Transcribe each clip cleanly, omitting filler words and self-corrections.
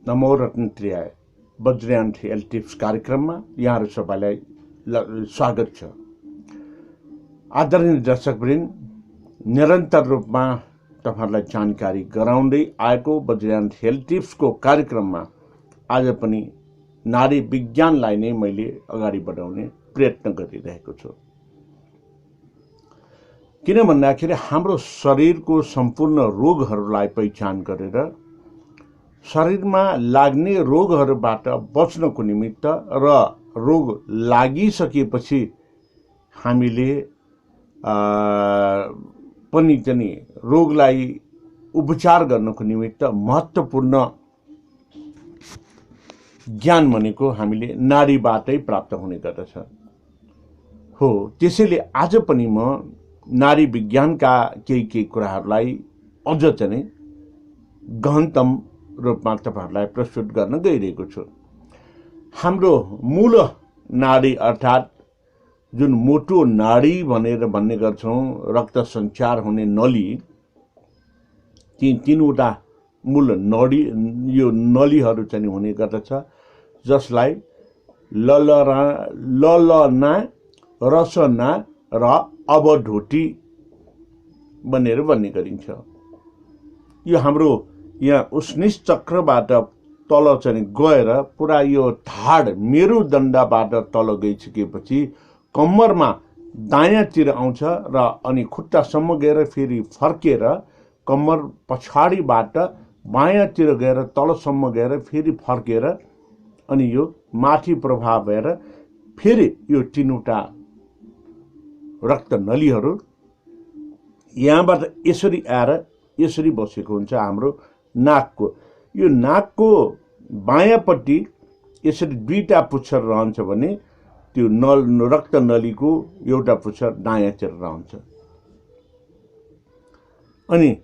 नमो रत्नत्रियाय Vajrayana health tips कार्यक्रममा यहाँहरू सबैलाई स्वागत छ। आदरणीय दर्शकवृन्द, निरन्तर रूपमा तपाईहरुलाई जानकारी गराउँदै आएको वज्रयान हेल्थ टिप्सको कार्यक्रममा आज पनि नारी विज्ञानलाई नै मैले अगाडि बढाउने प्रयत्न गरिरहेको छु। किन भन्दाखेरि हाम्रो शरीरको सम्पूर्ण रोगहरूलाई पहिचान गरेर शरीरमा लाग्ने रोगहरूबाट बच्नको निमित्त र रोग लागिसकेपछि हामीले पनि चाहिँ रोगलाई उपचार गर्नको निमित्त महत्त्वपूर्ण ज्ञान भनेको हामीले नारीबाटै प्राप्त हुने गर्दछ। हो, त्यसैले आज पनि म नारी विज्ञानका केही कुराहरूलाई अझ चाहिँ गहनतम रूपमा तपाईहरुलाई प्रस्तुत गर्न गइरहेको छु। हाम्रो मूल नाडी अर्थात् जुन मोटो नाडी भनेर भन्ने गर्छौं, रक्त सञ्चार हुने नली, ती तीनवटा मूल नडी यो नलीहरू चाहिँ हुने गर्दछ, जसलाई ललना, रसना र अवधुटी भनेर भन्ने गरिन्छ। यो हाम्रो यहाँ उष्णिस चक्रबाट तल चाहिँ गएर पुरा यो ढाड मेरुदण्डबाट तल गइसकेपछि कम्मरमा दायाँतिर आउँछ र अनि खुट्टासम्म गएर फेरि फर्केर कम्मर पछाडिबाट बायाँतिर गएर तलसम्म गएर फेरि फर्केर अनि यो माथि प्रभाव भएर फेरि यो तीनवटा रक्त नलीहरू यहाँबाट यसरी आएर यसरी बसेको हुन्छ हाम्रो नाकको। यो नाकको बायाँपट्टि यसरी दुईटा पुच्छर रहन्छ भने त्यो रक्त नलीको एउटा पुच्छर दायाँतिर रहन्छ। अनि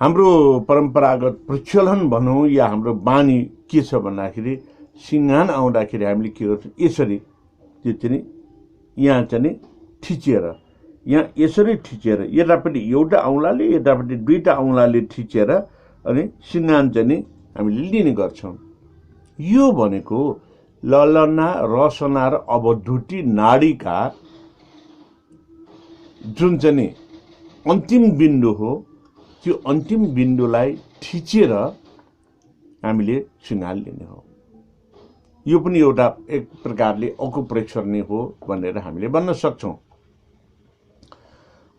हाम्रो परम्परागत प्रचलन भनौँ या हाम्रो बानी के छ भन्दाखेरि सिङ्गान आउँदाखेरि हामीले के गर्छौँ, यसरी त्यो चाहिँ यहाँ चाहिँ थिचेर, यहाँ यसरी थिचेर यतापट्टि एउटा औँलाले यतापट्टि दुईटा औँलाले थिचेर अनि सिङ्गान चाहिँ हामीले लिने गर्छौँ। यो भनेको ललना, रसना र अवधुटी नाडीका जुन चाहिँ अन्तिम बिन्दु हो, त्यो अन्तिम बिन्दुलाई थिचेर हामीले सिङ्गान लिने हो। यो पनि एउटा एक प्रकारले अकुप्रेसर नै हो भनेर हामीले भन्न सक्छौँ।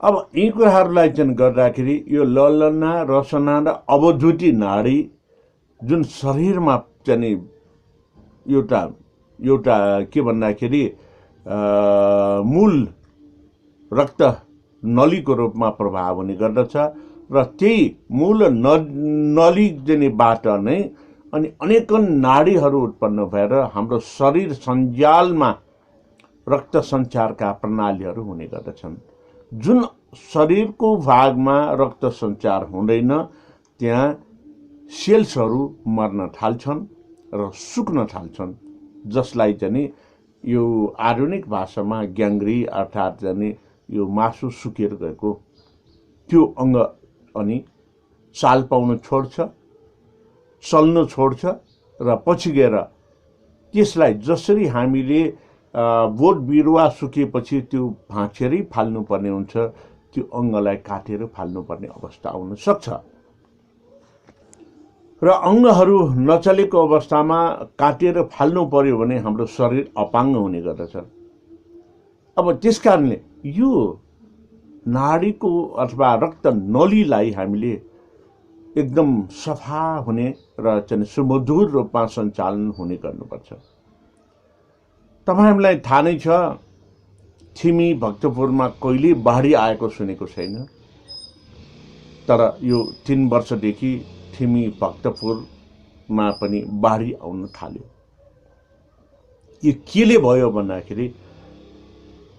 अब यी कुराहरूलाई चाहिँ गर्दाखेरि यो ललना, रसना र अवधुटी नाडी जुन शरीरमा चाहिँ एउटा के भन्दाखेरि मूल रक्त नलीको रूपमा प्रभाव हुने गर्दछ र त्यही मूल नली जनेबाट नै अनि अनेकन नाडीहरू उत्पन्न भएर हाम्रो शरीर सञ्जालमा रक्त सञ्चारका प्रणालीहरू हुने गर्दछन्। जुन शरीरको भागमा रक्त सञ्चार हुँदैन त्यहाँ सेल्सहरू मर्न थाल्छन् र सुक्न थाल्छन्, जसलाई चाहिँ यो आधुनिक भाषामा ग्याङ्ग्री अर्थात् चाहिँ यो मासु सुकेर गएको त्यो अङ्ग अनि चाल पाउन छोड्छ, चल्न छोड्छ र पछि गएर त्यसलाई जसरी हामीले बोट बिरुवा सुकेपछि त्यो भाँचेरै फाल्नुपर्ने हुन्छ, त्यो अङ्गलाई काटेर फाल्नुपर्ने अवस्था आउन सक्छ र अङ्गहरू नचलेको अवस्थामा काटेर फाल्नु पर्यो भने हाम्रो शरीर अपाङ्ग हुने गर्दछ। अब त्यसकारणले यो नाडीको अथवा रक्त नलीलाई हामीले एकदम सफा हुने र चाहिँ सुमधुर रूपमा सञ्चालन हुने गर्नुपर्छ। तपाईहरुलाई थाहा नै छ, थिमी भक्तपुरमा कहिले बाढी आएको सुनेको छैन, तर यो 3 वर्षदेखि थिमी भक्तपुरमा पनि बाढी आउन थाल्यो। यो केले भयो भन्दाखेरि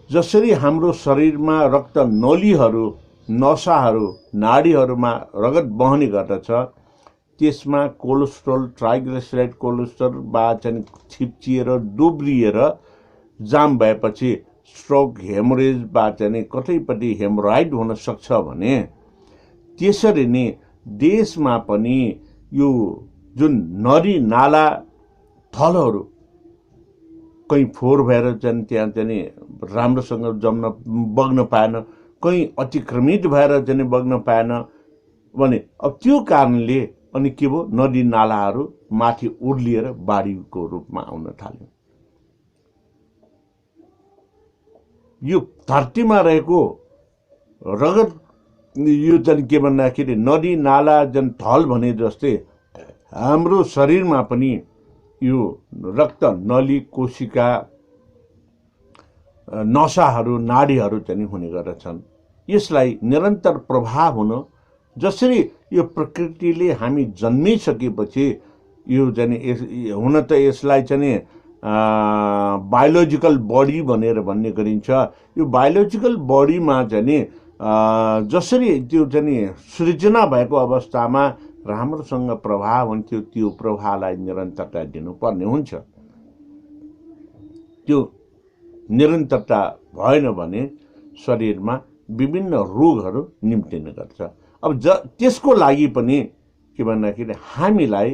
जसरी हाम्रो शरीरमा रक्त नलीहरू, नसाहरू, नाडीहरूमा रगत बहने गर्दछ, त्यसमा कोलेस्ट्रोल, ट्राइग्लिसराइड कोलेस्ट्रोल बा चाहिँ छिप्चिएर दुब्रिएर जाम भएपछि स्ट्रोक, हेमोरेज बा चाहिँ कतैपट्टि हेमोराइड हुन सक्छ भने त्यसरी नै देशमा पनि यो जुन नदी नाला थलहरू कहीँ फोहोर भएर चाहिँ त्यहाँ चाहिँ राम्रोसँग जम्न बग्न पाएन, कहीँ अतिक्रमित भएर चाहिँ बग्न पाएन भने अब त्यो कारणले अनि के भयो, नदी नालाहरू माथि उर्लिएर बाढीको रूपमा आउन थाल्यो। यो धरतीमा रहेको रगत यो चाहिँ के भन्दाखेरि नदी नाला जन थल भने जस्तै हाम्रो शरीरमा पनि यो रक्त नली कोशिका नसाहरू नाडीहरू चाहिँ हुने गर्दछन्। यसलाई निरन्तर प्रभाव हुन, जसरी यो प्रकृतिले हामी जन्मिसकेपछि यो चाहिँ हुन त यसलाई चाहिँ बायोलोजिकल बडी भनेर भन्ने गरिन्छ। यो बायोलोजिकल बडीमा चाहिँ जसरी त्यो चाहिँ सृजना भएको अवस्थामा राम्रोसँग प्रभाव हुन्थ्यो, त्यो प्रभावलाई निरन्तरता दिनुपर्ने हुन्छ। त्यो निरन्तरता भएन भने शरीरमा विभिन्न रोगहरू निम्तिने गर्छ। अब त्यसको लागि पनि के भन्दाखेरि हामीलाई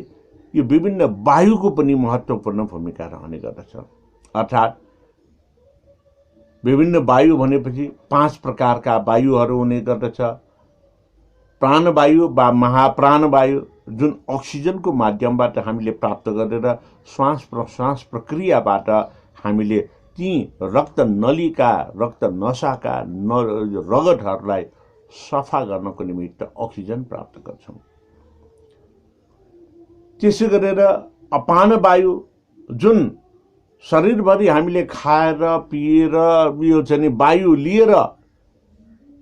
यो विभिन्न वायुको पनि महत्त्वपूर्ण भूमिका रहने गर्दछ। अर्थात् विभिन्न वायु भनेपछि 5 प्रकारका वायुहरू हुने गर्दछ। प्राणवायु वा महाप्राणवायु जुन अक्सिजनको माध्यमबाट हामीले प्राप्त गरेर श्वास प्रश्वास प्रक्रियाबाट हामीले ती रक्त नलीका रक्त नसाका रगतहरूलाई सफा गर्नको निमित्त अक्सिजन प्राप्त गर्छौँ। त्यसै गरेर अपान वायु जुन शरीरभरि हामीले खाएर पिएर यो चाहिँ वायु लिएर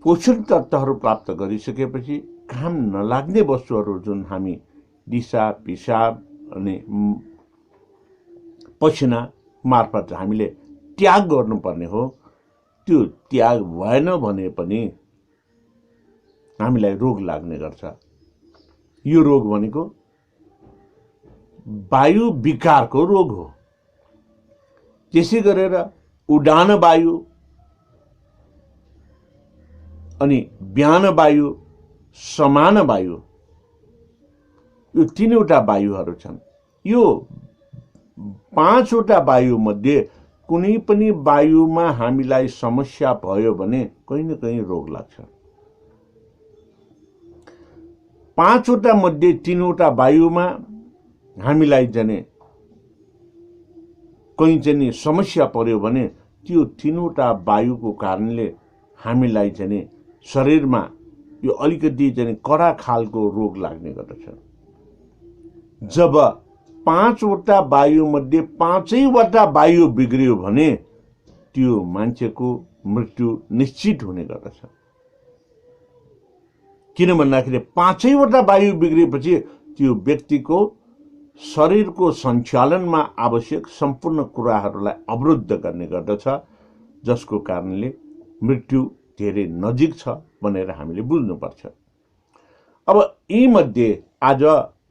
पोषण तत्त्वहरू प्राप्त गरिसकेपछि काम नलाग्ने वस्तुहरू जुन हामी दिशा पिसाब अनि पसिना मार्फत हामीले त्याग गर्नुपर्ने हो, त्यो त्याग भएन भने पनि हामीलाई रोग लाग्ने गर्छ। यो रोग भनेको वायु विकारको रोग हो। त्यसै गरेर उडान वायु अनि व्यान वायु समान वायु, यो 3वटा वायुहरू छन्। यो 5वटा वायु मध्ये कुनै पनि वायुमा हामीलाई समस्या भयो भने कहीँ न कहीँ रोग लाग्छ। 5वटा मध्ये 3वटा वायुमा हामीलाई जाने कहीँ चाहिँ समस्या पर्यो भने त्यो 3वटा वायुको कारणले हामीलाई चाहिँ शरीरमा यो अलिकति चाहिँ कडा खालको रोग लाग्ने गर्दछ। जब 5वटा वायु मध्ये 5वटा वायु बिग्रियो भने त्यो मान्छेको मृत्यु निश्चित हुने गर्दछ। किन भन्दाखेरि 5वटा वायु बिग्रिएपछि त्यो व्यक्तिको शरीरको सञ्चालनमा आवश्यक सम्पूर्ण कुराहरूलाई अवरुद्ध गर्ने गर्दछ, जसको कारणले मृत्यु धेरै नजिक छ भनेर हामीले बुझ्नुपर्छ। अब यी मध्ये आज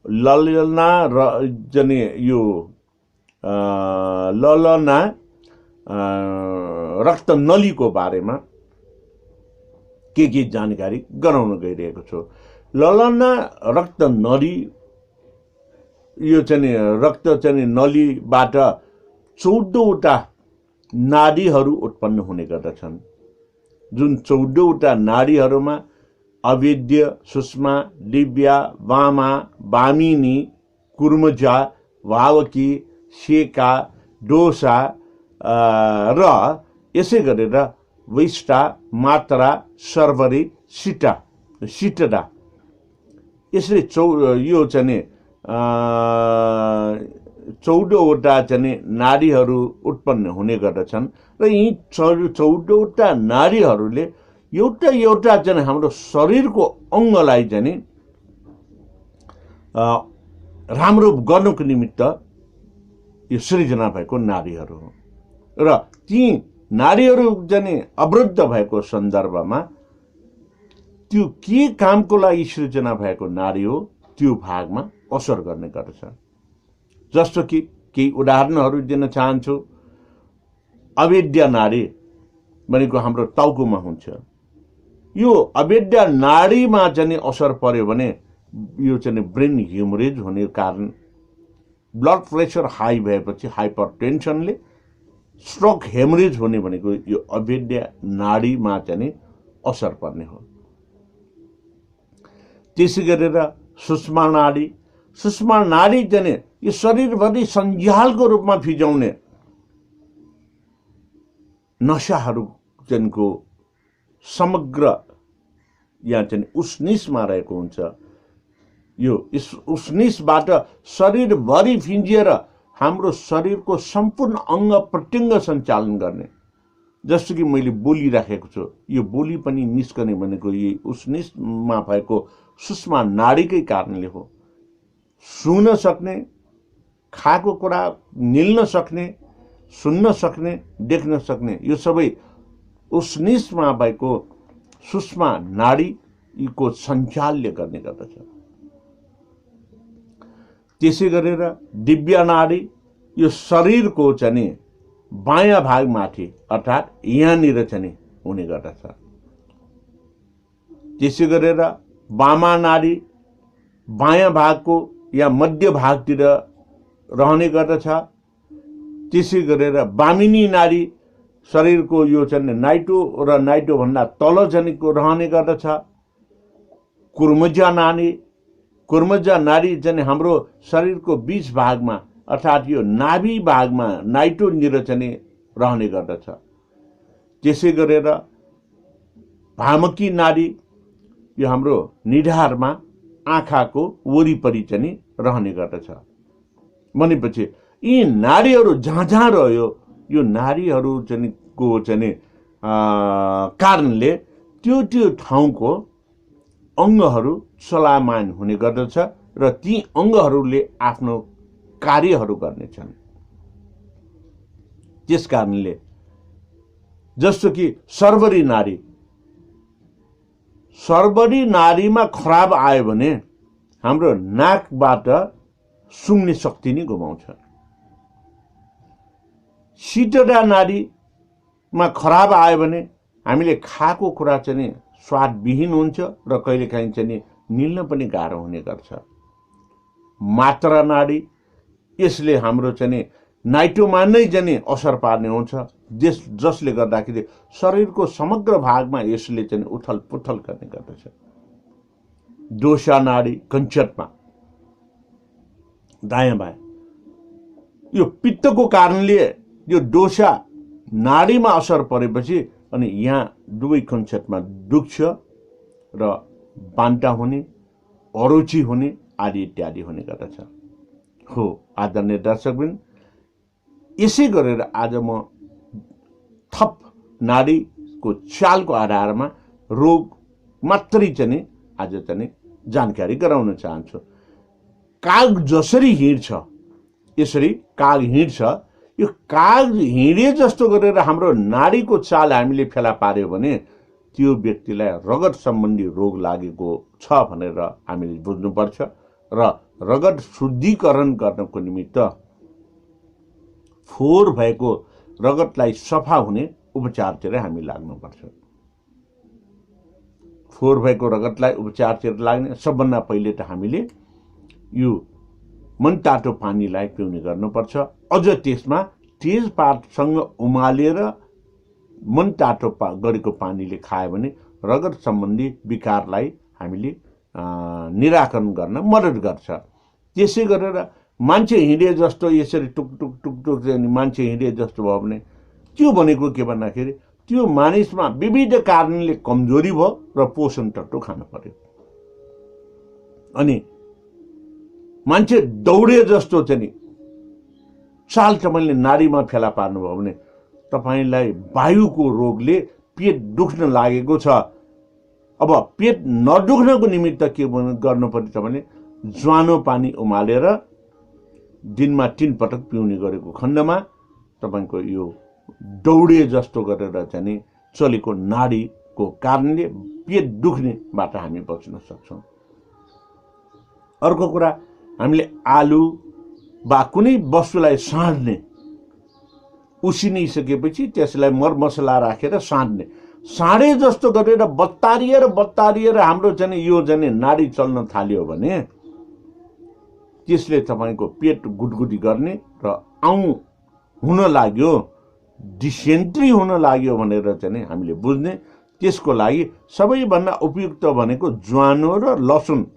ललना र जने यो ललना रक्त नलीको बारेमा के जानकारी गराउन गइरहेको छु। ललना रक्त नली यो चाहिँ रक्त चाहिँ नलीबाट 14वटा नाडीहरू उत्पन्न हुने गर्दछन्। जुन 14वटा नाडीहरूमा अवेद्य, सुषमा, दिव्या, वामा, वामिनी, कुर्मजा, वावकी, शेका, डोसा र यसै गरेर वैष्टा, मात्रा, सर्वरी, सिटडा यसरी यो चाहिँ 14वटा चाहिँ नाडीहरू उत्पन्न हुने गर्दछन् र यी 14वटा नाडीहरूले एउटा चाहिँ हाम्रो शरीरको अङ्गलाई चाहिँ राम्रो गर्नको निमित्त यो सृजना भएको नाडीहरू हो। र ती नाडीहरू चाहिँ अवरुद्ध भएको सन्दर्भमा त्यो के कामको लागि सृजना भएको नाडी हो त्यो भागमा असर गर्ने गर्दछ। जस्तो कि केही उदाहरणहरू दिन चाहन्छु। अवेद्य नाडी भनेको हाम्रो टाउकोमा हुन्छ। यो अवेद्य नाडीमा चाहिँ असर पर्यो भने यो चाहिँ ब्रेन ह्युमरेज हुने कारण, ब्लड प्रेसर हाई भएपछि हाइपरटेन्सनले स्ट्रोक हेमरेज हुने भनेको यो अभेद्य नाडीमा चाहिँ असर पर्ने हो। त्यसै गरेर सुषमा नाडी चाहिँ यो शरीरभरि सञ्जालको रूपमा फिजाउने नशाहरू को समग्र यहाँ चाहिँ उष्निसमा रहेको हुन्छ। यो उष्निसबाट शरीरभरि फिँजिएर हाम्रो शरीरको सम्पूर्ण अङ्ग प्रत्यङ्ग सञ्चालन गर्ने, जस्तो कि मैले बोलिराखेको छु, यो बोली पनि निस्कने भनेको यही उष्निसमा भएको सुषमा नाडीकै कारणले हो। सुन्न सक्ने, खाएको कुरा निल्न सक्ने, सुन्न सक्ने, देख्न सक्ने, यो सबै उष्निसमा भएको सुषमा नाडीको सञ्चालनले गर्ने गर्दछ। त्यसै गरेर दिव्य नाडी यो शरीरको चाहिँ बायाँ भागमाथि अर्थात् यहाँनिर चाहिँ हुने गर्दछ। त्यसै गरेर वामा नाडी बायाँ भागको या मध्य भागतिर रहने गर्दछ। त्यसै गरेर वामिनी नाडी शरीरको यो चाहिँ नाइटो र नाइटोभन्दा तल जनिको रहने गर्दछ। कुर्मजा नाडी चाहिँ हाम्रो शरीरको बीच भागमा अर्थात् यो नाभि भागमा नाइटो निर रहने गर्दछ। त्यसै गरेर भामकी नाडी यो हाम्रो निधारमा आँखाको वरिपरि चाहिँ रहने गर्दछ। भनेपछि यी नाडीहरू जहाँ जहाँ रह्यो, यो नाडीहरू को कारणले त्यो ठाउँको अङ्गहरू चलायमान हुने गर्दछ र ती अङ्गहरूले आफ्नो कार्यहरू गर्नेछन्। त्यस कारणले जस्तो कि सर्वरी नाडीमा खराब आयो भने हाम्रो नाकबाट सुँग्ने शक्ति नै गुमाउँछ। सिटडा नाडीमा खराब आयो भने हामीले खाएको कुरा चाहिँ स्वादविहीन हुन्छ र कहिलेकाहीँ चाहिँ निल्न पनि गाह्रो हुने गर्छ। मात्रा नाडी यसले हाम्रो चाहिँ नाइटोमा नै चाहिँ असर पार्ने हुन्छ, जसले गर्दाखेरि शरीरको समग्र भागमा यसले चाहिँ उथल पुथल गर्ने गर्दछ। दोषा नाडी कञ्चटमा दायाँ बायाँ यो पित्तको कारणले यो दोषा नाडीमा असर परेपछि अनि यहाँ दुवै कञ्चटमा दुख्छ र बान्टा हुने, अरुचि हुने आदि इत्यादि हुने गर्दछ। हो आदरणीय दर्शकवृन्द, यसै गरेर आज म थप नाडीको चालको आधारमा रोग मात्रै चाहिँ आज चाहिँ जानकारी गराउन चाहन्छु। काग जसरी हिँड्छ यसरी काग हिँड्छ। यो काग हिँडे जस्तो गरेर हाम्रो नाडीको चाल हामीले फेला पार्यो भने त्यो व्यक्तिलाई रगत सम्बन्धी रोग लागेको छ भनेर हामीले बुझ्नुपर्छ र रगत शुद्धिकरण गर्नको निमित्त फोहोर भएको रगतलाई सफा हुने उपचारतिर हामी लाग्नुपर्छ। फोहोर भएको रगतलाई उपचारतिर लाग्ने सबभन्दा पहिले त हामीले यो मनतातो पानीलाई पिउने गर्नुपर्छ। अझ त्यसमा तेजपातसँग उमालेर मनतातो गरेको पानीले खायो भने रगत सम्बन्धी विकारलाई हामीले निराकरण गर्न मद्दत गर्छ। त्यसै गरेर मान्छे हिँडे जस्तो यसरी टुक टुक टुक टुक मान्छे हिँडे जस्तो भयो भने त्यो भनेको के भन्दाखेरि त्यो मानिसमा विविध कारणले कमजोरी भयो र पोषण तत्त्व खानु पर्यो। अनि मान्छे दौडे जस्तो चाहिँ चाल तपाईँले नाडीमा फेला पार्नुभयो भने तपाईँलाई वायुको रोगले पेट दुख्न लागेको छ। अब पेट नदुख्नको निमित्त के गर्नु पर्यो तपाईँले ज्वानो पानी उमालेर दिनमा 3 पटक पिउने गरेको खण्डमा तपाईँको यो दौडे जस्तो गरेर चाहिँ चलेको नाडीको कारणले पेट दुख्नेबाट हामी बच्न सक्छौँ। अर्को कुरा, हामीले आलु वा कुनै वस्तुलाई साँध्ने, उसिनिसकेपछि त्यसलाई मरमसला राखेर साँध्ने। साँढे जस्तो गरेर बत्तारिएर हाम्रो चाहिँ यो चाहिँ नाडी चल्न थाल्यो भने त्यसले तपाईँको पेट गुडगुडी गर्ने र आउँ हुन लाग्यो, डिसेन्ट्री हुन लाग्यो भनेर चाहिँ हामीले बुझ्ने। त्यसको लागि सबैभन्दा उपयुक्त भनेको ज्वानो र लसुनलाई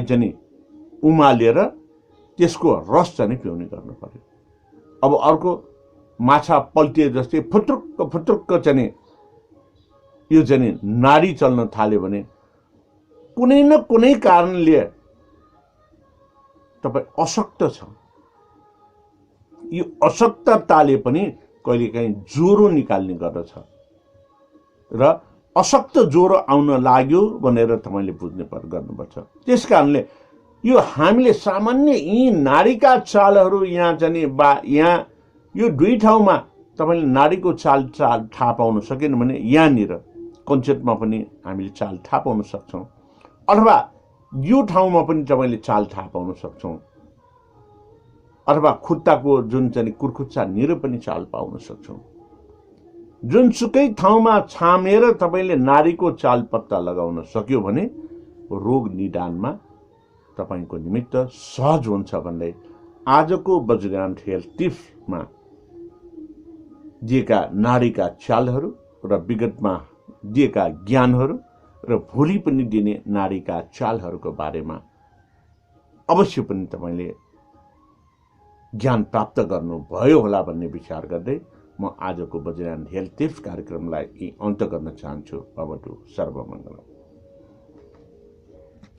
चाहिँ उमालेर त्यसको रस चाहिँ पिउने गर्नु पर्यो। अब अर्को माछा पल्टिए जस्तै फुत्रुक्क चाहिँ यो चाहिँ नाडी चल्न थाल्यो भने कुनै न कुनै कारणले तपाईँ अशक्त छ। यो अशक्तताले पनि कहिलेकाहीँ ज्वरो निकाल्ने गर्दछ र अशक्त ज्वरो आउन लाग्यो भनेर तपाईँले बुझ्ने गर्नुपर्छ। त्यस कारणले यो हामीले सामान्य यी नाडीका चालहरू यहाँ चाहिँ यहाँ यो दुई ठाउँमा तपाईँले नाडीको चाल थाहा पाउन सकेन भने यहाँनिर कन्सेप्टमा पनि हामीले चाल थाहा पाउन सक्छौँ, अथवा यो ठाउँमा पनि तपाईँले चाल थाहा पाउन सक्छौँ, अथवा खुट्टाको जुन चाहिँ कुर्कुच्चानिर पनि चाल पाउन सक्छौँ। जुनसुकै ठाउँमा छामेर तपाईँले नाडीको चाल पत्ता लगाउन सक्यो भने रोग निदानमा तपाईँको निमित्त सहज हुन्छ भन्दै आजको वज्रयान हेल्थ टिप्समा दिएका नाडीका चालहरू र विगतमा दिएका ज्ञानहरू र भोलि पनि दिने नाडीका चालहरूको बारेमा अवश्य पनि तपाईँले ज्ञान प्राप्त गर्नुभयो होला भन्ने विचार गर्दै म आजको वज्रयान हेल्थ टिप्स कार्यक्रमलाई अन्त्य गर्न चाहन्छु। भवतु सर्वमङ्गलम्।